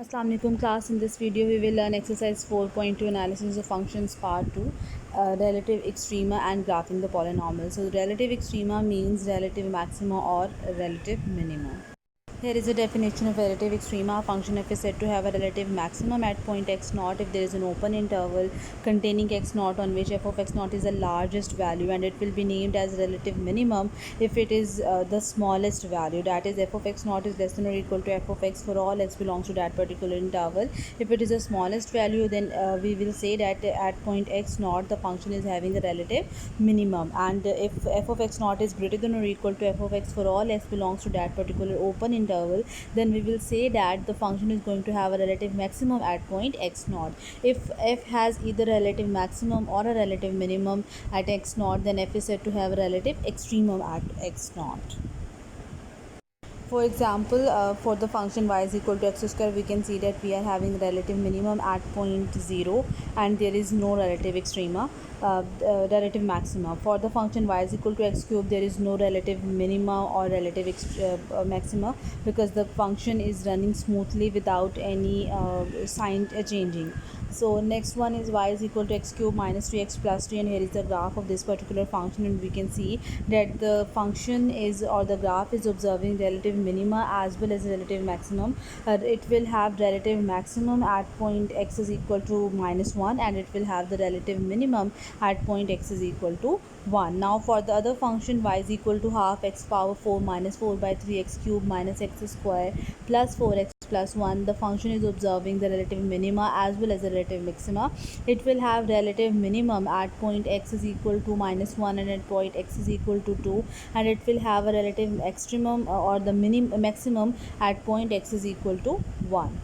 Assalamu alaikum class. In this video we will learn exercise 4.2 analysis of functions part 2, relative extrema and graphing the polynomial. So relative extrema means relative maxima or relative minima. Here is a definition of relative extrema. A function f is said to have a relative maximum at point x naught if there is an open interval containing x naught on which f of x naught is the largest value, and it will be named as relative minimum if it is the smallest value, that is f of x naught is less than or equal to f of x for all x belongs to that particular interval. If it is the smallest value, then we will say that at point x naught the function is having a relative minimum, and if f of x naught is greater than or equal to f of x for all x belongs to that particular open interval, then we will say that the function is going to have a relative maximum at point x naught. If f has either a relative maximum or a relative minimum at x naught, then f is said to have a relative extremum at x naught. For example, for the function y is equal to x square, we can see that we are having relative minimum at point 0 and there is no relative extrema, relative maxima. For the function y is equal to x cube, there is no relative minima or relative maxima, because the function is running smoothly without any sign changing. So next one is y is equal to x cube minus 3x plus 3, and here is the graph of this particular function, and we can see that the function is, or the graph is, observing relative minima as well as relative maximum. It will have relative maximum at point x is equal to minus 1, and it will have the relative minimum at point x is equal to 1. Now for the other function y is equal to half x power 4 minus 4 by 3x cube minus x square plus 4x plus 1, the function is observing the relative minima as well as the relative maxima. It will have relative minimum at point x is equal to minus 1 and at point x is equal to 2, and it will have a relative extremum or the maximum at point x is equal to 1.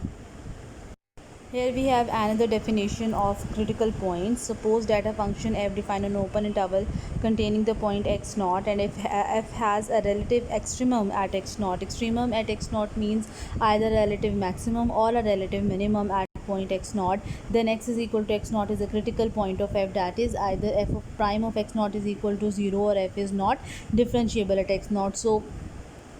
Here we have another definition of critical points. Suppose that a function f define an open interval containing the point x naught, and if f has a relative extremum at x naught. Extremum at x naught means either relative maximum or a relative minimum at point x naught, then x is equal to x naught is a critical point of f, that is either f of prime of x naught is equal to 0 or f is not differentiable at x naught. So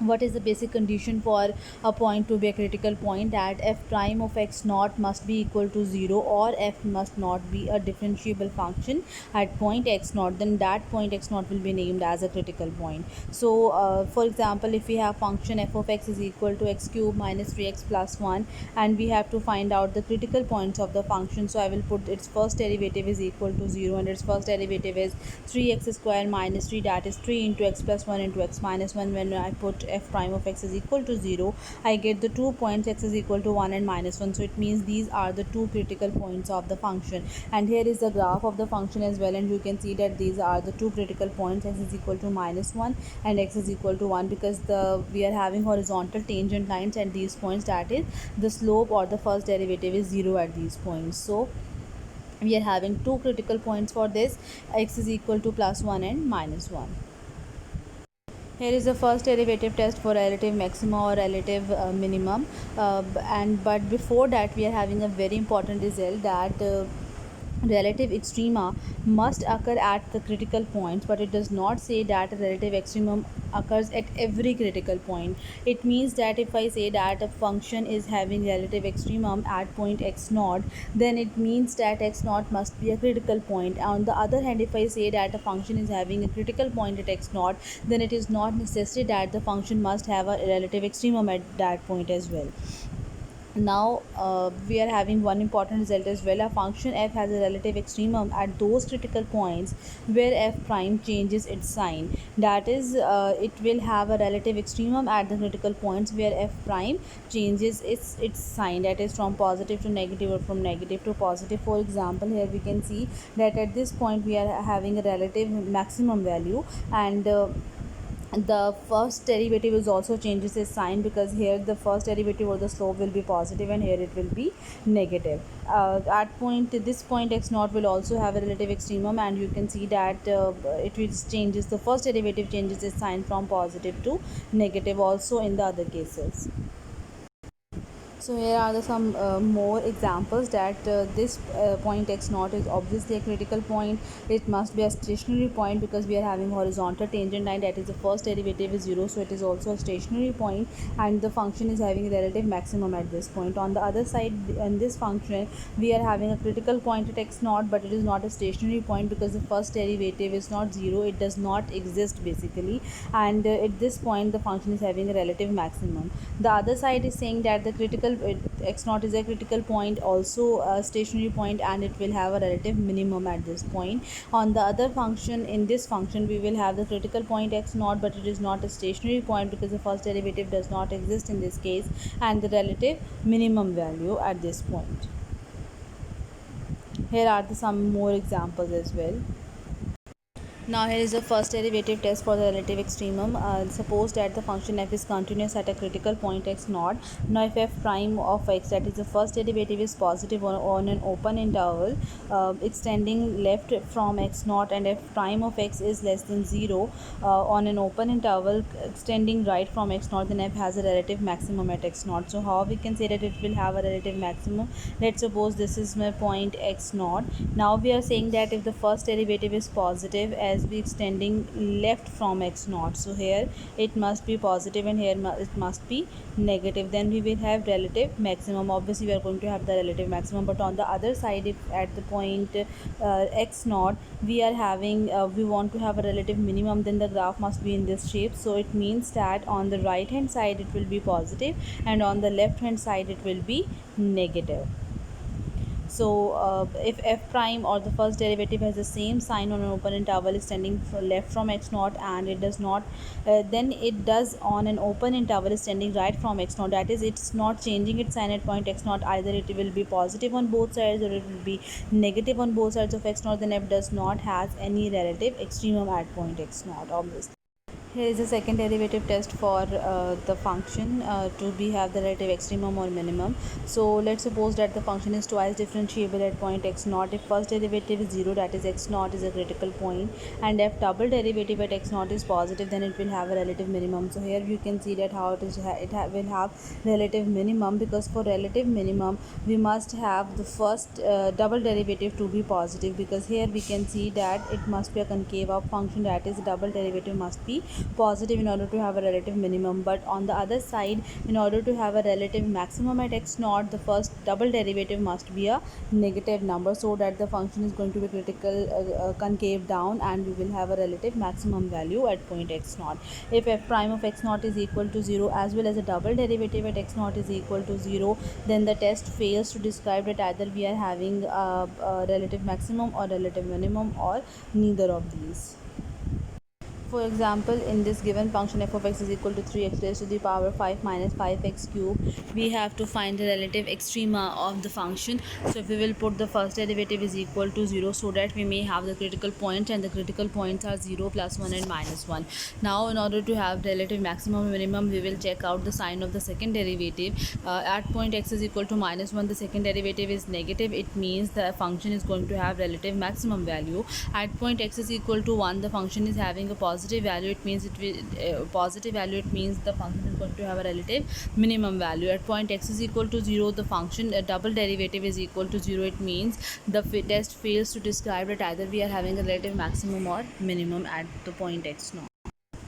what is the basic condition for a point to be a critical point? That f prime of x naught must be equal to 0 or f must not be a differentiable function at point x naught, then that point x naught will be named as a critical point. So for example, if we have function f of x is equal to x cube minus 3x plus 1, and we have to find out the critical points of the function, so I will put its first derivative is equal to 0, and its first derivative is 3x square minus 3, that is 3 into x plus 1 into x minus 1. When I put f prime of x is equal to 0, I get the 2 points x is equal to 1 and minus 1. So it means these are the two critical points of the function, and here is the graph of the function as well, and you can see that these are the two critical points, x is equal to minus 1 and x is equal to 1, because we are having horizontal tangent lines at these points, that is the slope or the first derivative is 0 at these points. So we are having two critical points for this, x is equal to plus 1 and minus 1. Here is the first derivative test for relative maxima or relative minimum, but before that we are having a very important result, that relative extrema must occur at the critical points, but it does not say that a relative extremum occurs at every critical point. It means that if I say that a function is having relative extremum at point x naught, then it means that x naught must be a critical point. On the other hand, if I say that a function is having a critical point at x naught, then it is not necessary that the function must have a relative extremum at that point as well. Now we are having one important result as well. A function f has a relative extremum at those critical points where f prime changes its sign, that is it will have a relative extremum at the critical points where f prime changes its sign, that is from positive to negative or from negative to positive. For example, here we can see that at this point we are having a relative maximum value, and the first derivative is also changes its sign, because here the first derivative or the slope will be positive and here it will be negative. At this point x naught will also have a relative extremum, and you can see that it will changes, the first derivative changes its sign from positive to negative also in the other cases. So here are some more examples that this point x naught is obviously a critical point. It must be a stationary point because we are having horizontal tangent line, that is the first derivative is 0, so it is also a stationary point, and the function is having a relative maximum at this point. On the other side, in this function we are having a critical point at x naught, but it is not a stationary point because the first derivative is not 0, it does not exist basically, and at this point the function is having a relative maximum. The other side is saying that the critical x naught is a critical point, also a stationary point, and it will have a relative minimum at this point. On the other function, in this function we will have the critical point x naught, but it is not a stationary point because the first derivative does not exist in this case, and the relative minimum value at this point. Here are some more examples as well. Now here is the first derivative test for the relative extremum. Suppose that the function f is continuous at a critical point x naught. Now if f prime of x, that is the first derivative, is positive on an open interval extending left from x naught, and f prime of x is less than 0 on an open interval extending right from x naught, then f has a relative maximum at x naught. So how we can say that it will have a relative maximum? Let's suppose this is my point x naught. Now we are saying that if the first derivative is positive as we extending left from x naught, so here it must be positive and here it must be negative, then we will have relative maximum. Obviously we are going to have the relative maximum, but on the other side, if at the point x naught we are having we want to have a relative minimum, then the graph must be in this shape. So it means that on the right hand side it will be positive and on the left hand side it will be negative. So if f prime or the first derivative has the same sign on an open interval extending left from x naught, and it does not then it does on an open interval extending right from x naught, that is it's not changing its sign at point x naught, either it will be positive on both sides or it will be negative on both sides of x naught, then f does not has any relative extremum at point x naught, obviously. Here is a second derivative test for the function to be have the relative extremum or minimum. So let's suppose that the function is twice differentiable at point x naught. If first derivative is 0, that is x naught is a critical point, and if double derivative at x naught is positive, then it will have a relative minimum. So here you can see that how it is will have relative minimum, because for relative minimum we must have the first double derivative to be positive, because here we can see that it must be a concave of function, that is double derivative must be positive in order to have a relative minimum. But on the other side, in order to have a relative maximum at x naught, the first double derivative must be a negative number, so that the function is going to be critical concave down, and we will have a relative maximum value at point x naught. If f prime of x naught is equal to 0 as well as a double derivative at x naught is equal to 0, then the test fails to describe that either we are having a relative maximum or relative minimum, or neither of these. For example, in this given function f of x is equal to 3x raised to the power 5 minus 5x cube, we have to find the relative extrema of the function. So if we will put the first derivative is equal to 0, so that we may have the critical point, and the critical points are 0, plus 1 and minus 1. Now in order to have relative maximum and minimum, we will check out the sign of the second derivative. At point x is equal to minus 1, the second derivative is negative, it means the function is going to have relative maximum value. At point x is equal to 1, the function is having a positive value, it means it will positive value, it means the function is going to have a relative minimum value. At point x is equal to 0, the function double derivative is equal to 0, it means the test fails to describe that either we are having a relative maximum or minimum at the point x naught.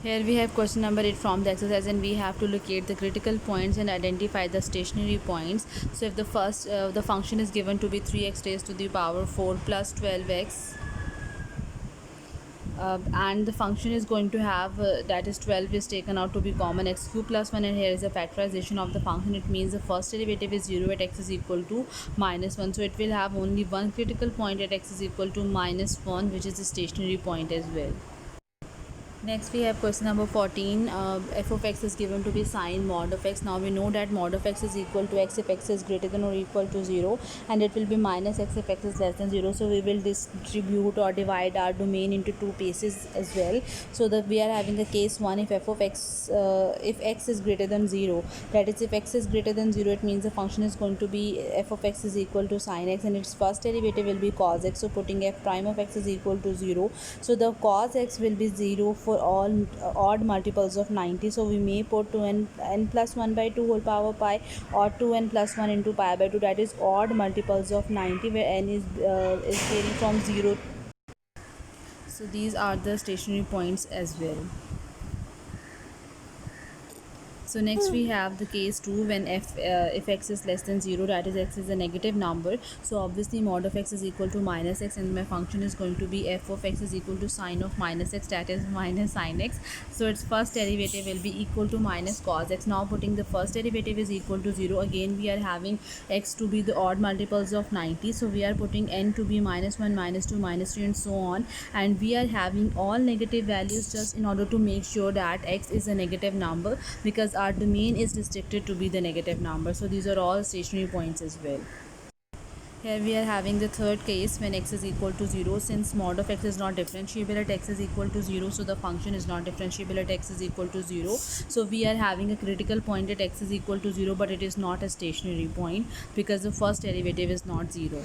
Here we have question number 8 from the exercise, and we have to locate the critical points and identify the stationary points. So if the first the function is given to be 3x raised to the power 4 plus 12x, and the function is going to have that is 12 is taken out to be common, x cube plus 1, and here is a factorization of the function. It means the first derivative is 0 at x is equal to minus 1, so it will have only one critical point at x is equal to minus 1, which is the stationary point as well. Next we have question number 14. F of x is given to be sine mod of x. Now we know that mod of x is equal to x if x is greater than or equal to 0, and it will be minus x if x is less than 0. So we will distribute or divide our domain into two cases as well, so that we are having a case 1 if f of x if x is greater than 0, that is if x is greater than 0, it means the function is going to be f of x is equal to sine x, and its first derivative will be cos x. So putting f prime of x is equal to 0, so the cos x will be 0 for for all odd multiples of 90. So we may put 2n plus 1 by 2 whole power pi, or 2n plus 1 into pi by 2, that is odd multiples of 90, where n is varying from 0. So these are the stationary points as well. So next we have the case 2, when if x is less than 0, that is x is a negative number. So obviously mod of x is equal to minus x, and my function is going to be f of x is equal to sine of minus x, that is minus sine x. So its first derivative will be equal to minus cos x. Now putting the first derivative is equal to 0, again we are having x to be the odd multiples of 90. So we are putting n to be minus 1, minus 2, minus 3, and so on, and we are having all negative values just in order to make sure that x is a negative number, because our domain is restricted to be the negative number. So these are all stationary points as well. Here we are having the third case, when x is equal to 0. Since mod of x is not differentiable at x is equal to 0, so the function is not differentiable at x is equal to 0. So we are having a critical point at x is equal to 0, but it is not a stationary point because the first derivative is not 0.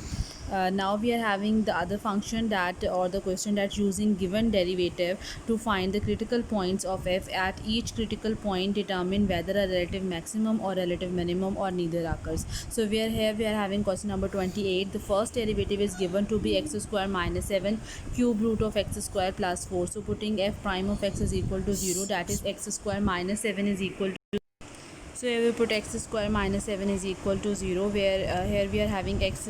Now we are having the other function that, or the question that, using given derivative to find the critical points of f. At each critical point determine whether a relative maximum or relative minimum or neither occurs. So we are having question number 28. The first derivative is given to be x square minus 7 cube root of x square plus 4. So putting f prime of x is equal to 0, that is x square minus 7 is equal to, so here we put x square minus 7 is equal to 0, where here we are having x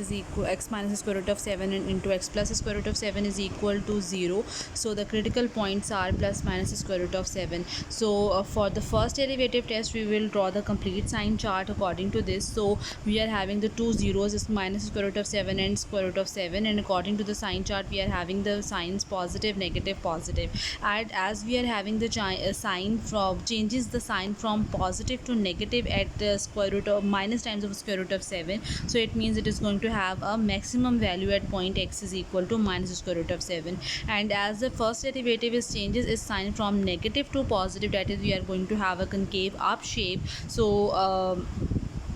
minus the square root of 7 into x plus the square root of 7 is equal to 0. So the critical points are plus minus the square root of 7. So for the first derivative test, we will draw the complete sign chart according to this. So we are having the two zeros, is minus the square root of 7 and square root of 7, and according to the sign chart we are having the signs positive, negative, positive. And as we are having the sign from changes the sign from positive to negative at the square root of minus times of square root of 7, so it means it is going to have a maximum value at point x is equal to minus square root of 7. And as the first derivative is changes its sign from negative to positive, that is we are going to have a concave up shape. So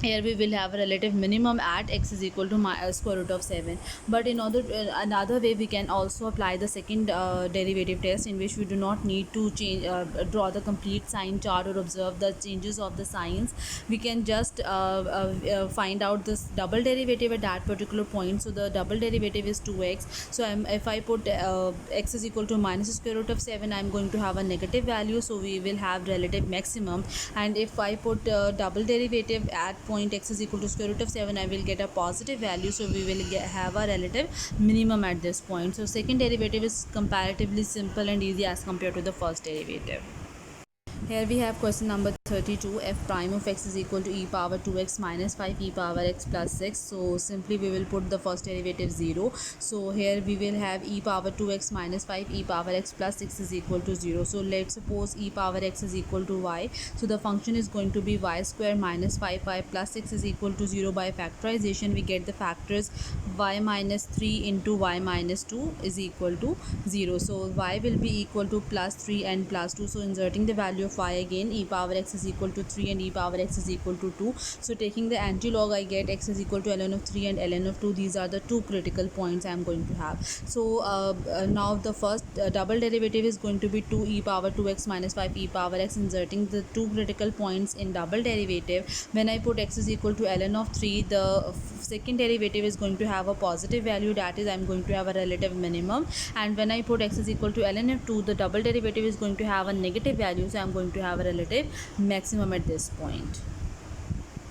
here we will have a relative minimum at x is equal to square root of 7. But in another way, we can also apply the second derivative test, in which we do not need to change draw the complete sign chart or observe the changes of the signs. We can just find out this double derivative at that particular point. So the double derivative is 2x. So if I put x is equal to minus square root of 7, I'm going to have a negative value, so we will have relative maximum. And if I put double derivative at point x is equal to square root of 7, I will get a positive value, so we will have a relative minimum at this point. So second derivative is comparatively simple and easy as compared to the first derivative. Here we have question number 32. F prime of x is equal to e power 2x minus 5 e power x plus 6. So simply we will put the first derivative 0. So here we will have e power 2x minus 5 e power x plus 6 is equal to 0. So let's suppose e power x is equal to y. So the function is going to be y square minus 5y plus 6 is equal to 0. By factorization we get the factors y minus 3 into y minus 2 is equal to 0. So y will be equal to plus 3 and plus 2. So inserting the value of y again, e power x is equal to 3 and e power x is equal to 2. So taking the anti-log, I get x is equal to ln of 3 and ln of 2. These are the two critical points I am going to have. So now the first double derivative is going to be 2 e power 2x minus 5 e power x, inserting the two critical points in double derivative. When I put x is equal to ln of 3, the second derivative is going to have a positive value, that is I am going to have a relative minimum. And when I put x is equal to ln of 2, the double derivative is going to have a negative value, so I am going to have a relative maximum at this point.